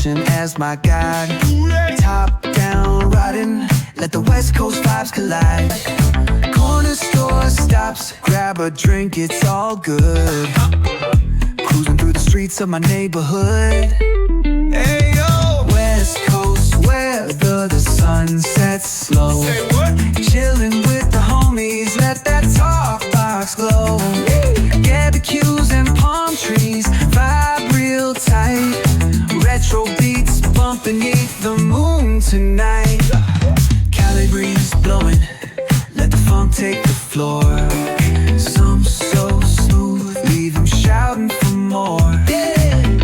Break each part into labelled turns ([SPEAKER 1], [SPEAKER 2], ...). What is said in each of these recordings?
[SPEAKER 1] ocean as my guide. Top down riding, let the West Coast vibes collide. Corner store stops, grab a drink, it's all good. Cruising through the streets of my neighborhood. Hey yo! West Coast weather, the sun sets slow.
[SPEAKER 2] Say what?
[SPEAKER 1] Chilling with the homies, let that talk box glow. Barbecues and palm trees, vibe real tight. Retro beats bumping beneath the moon tonight. Cali breeze blowing, let the funk take the floor. Some so smooth, leave them shouting for more.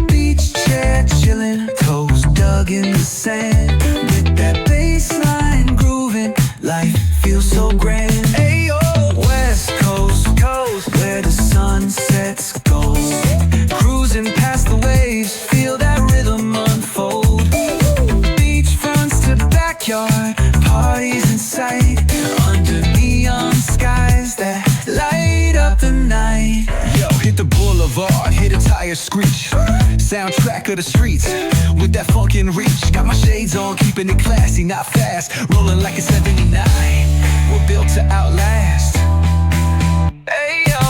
[SPEAKER 1] Beach chair chilling, toes dug in the sand. With that bass line grooving, life feels so grand. Ayo, West Coast, where the sun sets gold. Cruising past the waves, feel that rhythm unfold. Beachfronts to backyard, parties in sight. Under neon skies that light up the night.
[SPEAKER 2] Yo, hit the boulevard, hit a tire screech. Soundtrack of the streets, with that funkin' reach. Got my shades on, keeping it classy, not fast. Rolling like a 79, we're built to outlast.
[SPEAKER 1] Ayo,